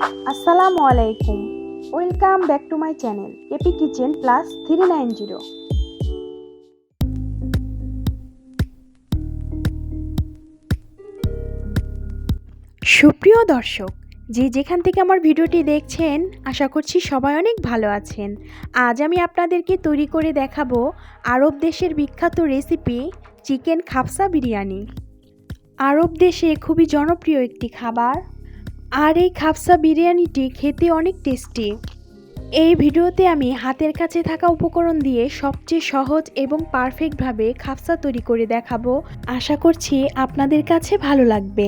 আসসালামু আলাইকুম। Welcome back to my channel AP kitchen plus 390। সুপ্রিয় দর্শক, যে যেখান থেকে আমার ভিডিওটি দেখছেন, আশা করছি সবাই অনেক ভালো আছেন। আজ আমি আপনাদেরকে তৈরি করে দেখাবো আরব দেশের বিখ্যাত রেসিপি চিকেন খাবসা বিরিয়ানি। আরব দেশে খুবই জনপ্রিয় একটি খাবার, আর এই খাবসা বিরিয়ানিটি খেতে অনেক টেস্টি। এই ভিডিওতে আমি হাতের কাছে থাকা উপকরণ দিয়ে সবচেয়ে সহজ এবং পারফেক্টভাবে খাবসা তৈরি করে দেখাবো। আশা করছি আপনাদের কাছে ভালো লাগবে।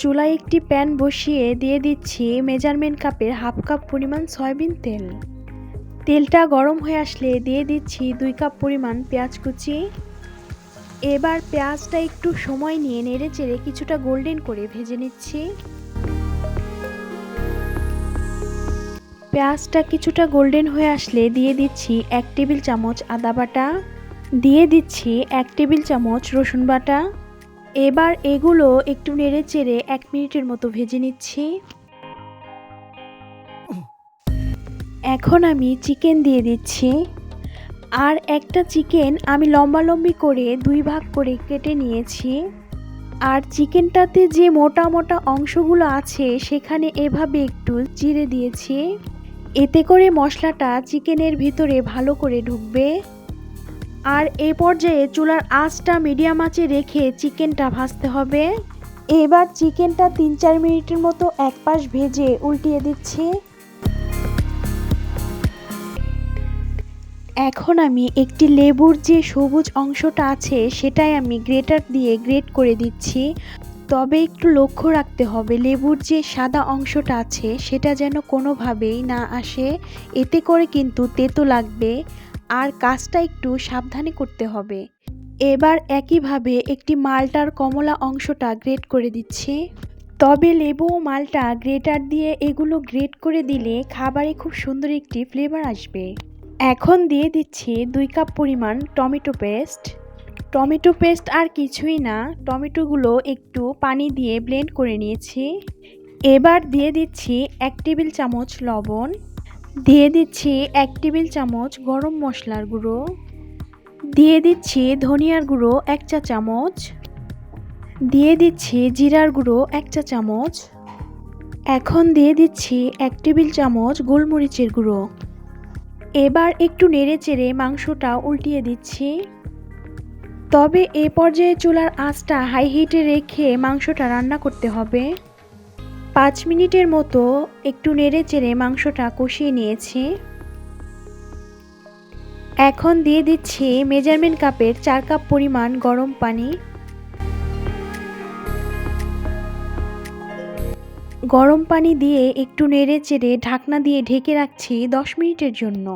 চুলায় একটি প্যান বসিয়ে দিয়ে দিচ্ছি মেজারমেন্ট কাপের হাফ কাপ পরিমাণ সয়াবিন তেল। তেলটা গরম হয়ে আসলে দিয়ে দিচ্ছি 2 কাপ পরিমাণ পেঁয়াজ কুচি। এবার পেঁয়াজটা একটু সময় নিয়ে নেড়ে চেড়ে কিছুটা গোল্ডেন করে ভেজে নিচ্ছি। পেঁয়াজটা কিছুটা গোল্ডেন হয়ে আসলে দিয়ে দিচ্ছি 1 টেবিল চামচ আদা বাটা, দিয়ে দিচ্ছি 1 টেবিল চামচ রসুন বাটা। এবার এগুলো একটু নেড়ে চেড়ে 1 মিনিটের মতো ভেজে নিচ্ছি। এখন আমি চিকেন দিয়ে দিচ্ছি, আর একটা চিকেন আমি লম্বালম্বি করে 2 ভাগ করে কেটে নিয়েছি। আর চিকেনটাতে যে মোটা মোটা অংশগুলো আছে সেখানে এভাবে একটু চিড়ে দিয়েছি, এতে করে মশলাটা চিকেনের ভিতরে ভালো করে ঢুকবে। আর এই পর্যায়ে চুলার আঁচটা মিডিয়াম আঁচে রেখে চিকেনটা ভাজতে হবে। এবার চিকেনটা 3-4 মিনিটের মতো এক পাশ ভেজে উল্টিয়ে দিচ্ছি। এখন আমি একটি লেবুর যে সবুজ অংশটা আছে সেটাই আমি গ্রেটার দিয়ে গ্রেট করে দিচ্ছি। তবে একটু লক্ষ্য রাখতে হবে লেবুর যে সাদা অংশটা আছে সেটা যেন কোনোভাবেই না আসে, এতে করে কিন্তু তেতো লাগবে, আর কাজটা একটু সাবধানে করতে হবে। এবার একইভাবে একটি মালটার কমলা অংশটা গ্রেট করে দিচ্ছি। তবে লেবু ও মালটা গ্রেটার দিয়ে এগুলো গ্রেট করে দিলে খাবারে খুব সুন্দর একটি ফ্লেভার আসবে। এখন দিয়ে দিচ্ছি 2 কাপ পরিমাণ টমেটো পেস্ট। টমেটো পেস্ট আর কিছুই না, টমেটোগুলো একটু পানি দিয়ে ব্লেন্ড করে নিয়েছি। এবার দিয়ে দিচ্ছি 1 টেবিল চামচ লবণ, দিয়ে দিচ্ছি 1 টেবিল চামচ গরম মশলার গুঁড়ো, দিয়ে দিচ্ছি ধনিয়ার গুঁড়ো 1 চা চামচ, দিয়ে দিচ্ছি জিরার গুঁড়ো 1 চা চামচ। এখন দিয়ে দিচ্ছি 1 টেবিল চামচ গোলমরিচের গুঁড়ো। এবার একটু নেড়ে চেড়ে মাংসটা উল্টিয়ে দিচ্ছি। তবে এ পর্যায়ে চুলার আঁচটা হাই হিটে রেখে মাংসটা রান্না করতে হবে। 5 মিনিটের মতো একটু নেড়ে চেড়ে মাংসটা কষিয়ে নিয়েছি। এখন দিয়ে দিচ্ছি মেজারমেন্ট কাপের 4 কাপ পরিমাণ গরম পানি। গরম পানি দিয়ে একটু নেড়ে চেড়ে ঢাকনা দিয়ে ঢেকে রাখছি 10 মিনিটের জন্য।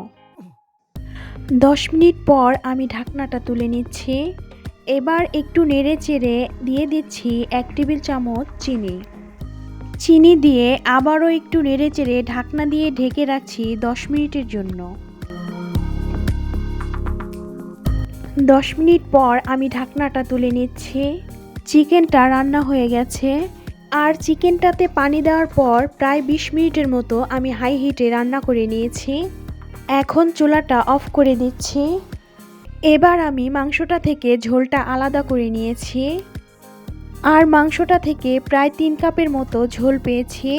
10 মিনিট পর আমি ঢাকনাটা তুলে নিচ্ছি। এবার একটু নেড়ে চেড়ে দিয়ে দিচ্ছি 1 টেবিল চামচ চিনি। চিনি দিয়ে আবারও একটু নেড়ে চেড়ে ঢাকনা দিয়ে ঢেকে রাখছি 10 মিনিটের জন্য। 10 মিনিট পর আমি ঢাকনাটা তুলে নিচ্ছি। চিকেনটা রান্না হয়ে গেছে, আর চিকেনটাতে পানি দেওয়ার পর প্রায় 20 মিনিটের মতো আমি হাই হিটে রান্না করে নিয়েছি। এখন চুলাটা অফ করে দিচ্ছি। এবার আমি মাংসটা থেকে ঝোলটা আলাদা করে নিয়েছি, আর মাংসটা থেকে প্রায় 3 কাপের মতো ঝোল পেয়েছি।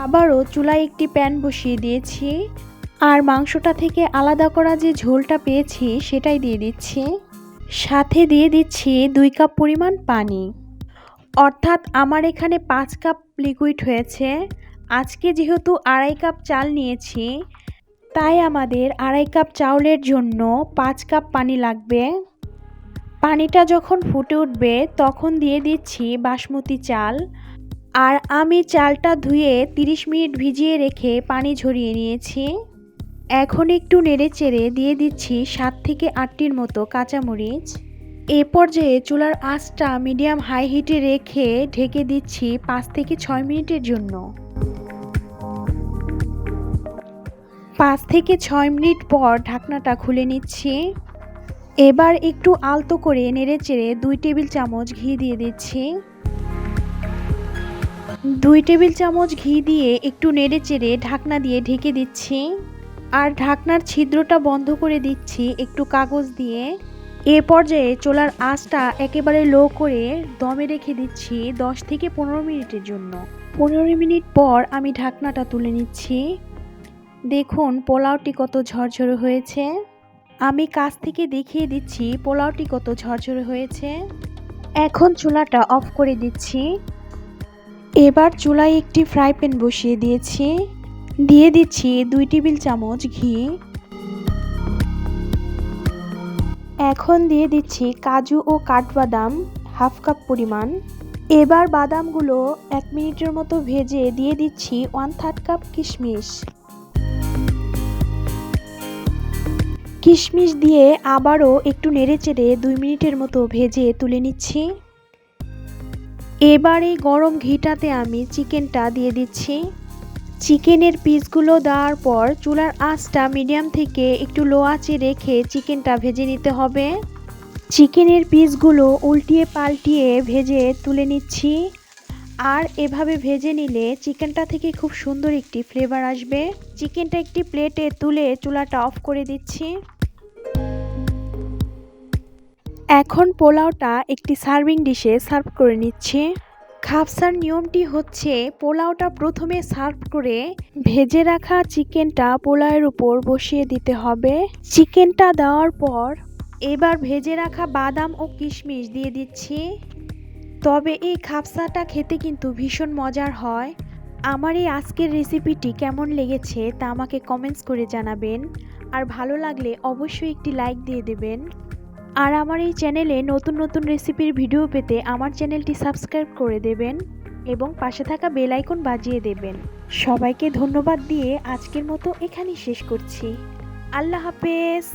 আবারও চুলায় একটি প্যান বসিয়ে দিয়েছি, আর মাংসটা থেকে আলাদা করা যে ঝোলটা পেয়েছি সেটাই দিয়ে দিচ্ছি। সাথে দিয়ে দিচ্ছি 2 কাপ পরিমাণ পানি, অর্থাৎ আমার এখানে 5 কাপ লিকুইড হয়েছে। আজকে যেহেতু 2.5 কাপ চাল নিয়েছি, তাই আমাদের 2.5 কাপ চাউলের জন্য 5 কাপ পানি লাগবে। পানিটা যখন ফুটে উঠবে তখন দিয়ে দিচ্ছি বাসমতি চাল, আর আমি চালটা ধুয়ে 30 মিনিট ভিজিয়ে রেখে পানি ঝরিয়ে নিয়েছি। এখন একটু নেড়ে চেড়ে দিয়ে দিচ্ছি 7 থেকে 8টির মতো কাঁচামরিচ। এ পর্যায়ে চুলার আঁচটা মিডিয়াম হাই হিটে রেখে ঢেকে দিচ্ছি 5 থেকে 6 মিনিটের জন্য। 5 থেকে 6 মিনিট পর ঢাকনাটা খুলে নিচ্ছি। এবার একটু আলতো করে নেড়ে চেড়ে 2 টেবিল চামচ ঘি দিয়ে দিচ্ছি। 2 টেবিল চামচ ঘি দিয়ে একটু নেড়েচেড়ে ঢাকনা দিয়ে ঢেকে দিচ্ছি। আর ঢাকনার ছিদ্রটা বন্ধ করে দিচ্ছি একটু কাগজ দিয়ে। এ পর্যায়ে চুলার আঁচটা একেবারে লো করে দমে রেখে দিচ্ছি 10 থেকে 15 মিনিটের জন্য। 15 মিনিট পর আমি ঢাকনাটা তুলে নিচ্ছি। দেখুন পোলাওটি কত ঝরঝরে হয়েছে। আমি কাছ থেকে দেখিয়ে দিচ্ছি পোলাওটি কত ঝরঝরে হয়েছে। এখন চুলাটা অফ করে দিচ্ছি। এবার চুলায় একটি ফ্রাই প্যান বসিয়ে দিয়েছি। দিয়ে দিচ্ছি 2 টেবিল চামচ ঘি। এখন দিয়ে দিচ্ছি কাজু ও কাঠবাদাম হাফ কাপ পরিমাণ। এবার বাদামগুলো 1 মিনিটের মতো ভেজে দিয়ে দিচ্ছি 1/3 কাপ কিশমিশ। কিশমিশ দিয়ে আবারও একটু নেড়েচেড়ে 2 মিনিটের মতো ভেজে তুলে নিচ্ছি। এবার এই গরম ঘিটাতে আমি চিকেনটা দিয়ে দিচ্ছি। চিকেনের পিসগুলো দেওয়ার পর চুলার আঁচটা মিডিয়াম থেকে একটু লো আঁচে রেখে চিকেনটা ভেজে নিতে হবে। চিকেনের পিসগুলো উল্টিয়ে পাল্টিয়ে ভেজে তুলে নিচ্ছি। আর এভাবে ভেজে নিলে চিকেনটা থেকে খুব সুন্দর একটি ফ্লেভার আসবে। চিকেনটা একটি প্লেটে তুলে চুলাটা অফ করে দিচ্ছি। এখন পোলাওটা একটি সার্ভিং ডিশে সার্ভ করে নিচ্ছি। খাবসার নিয়মটি হচ্ছে পোলাওটা প্রথমে সার্ভ করে ভেজে রাখা চিকেনটা পোলাওয়ের উপর বসিয়ে দিতে হবে। চিকেনটা দেওয়ার পর এবার ভেজে রাখা বাদাম ও কিশমিশ দিয়ে দিচ্ছি। তবে এই খাবসাটা খেতে কিন্তু ভীষণ মজার হয়। আমার এই আজকের রেসিপিটি কেমন লেগেছে তা আমাকে কমেন্টস করে জানাবেন। আর ভালো লাগলে অবশ্যই একটি লাইক দিয়ে দেবেন। আর আমার এই চ্যানেলে নতুন নতুন রেসিপির ভিডিও পেতে আমার চ্যানেলটি সাবস্ক্রাইব করে দেবেন এবং পাশে থাকা বেল আইকন বাজিয়ে দেবেন। সবাইকে ধন্যবাদ দিয়ে আজকের মতো এখানেই শেষ করছি। আল্লাহ হাফেজ।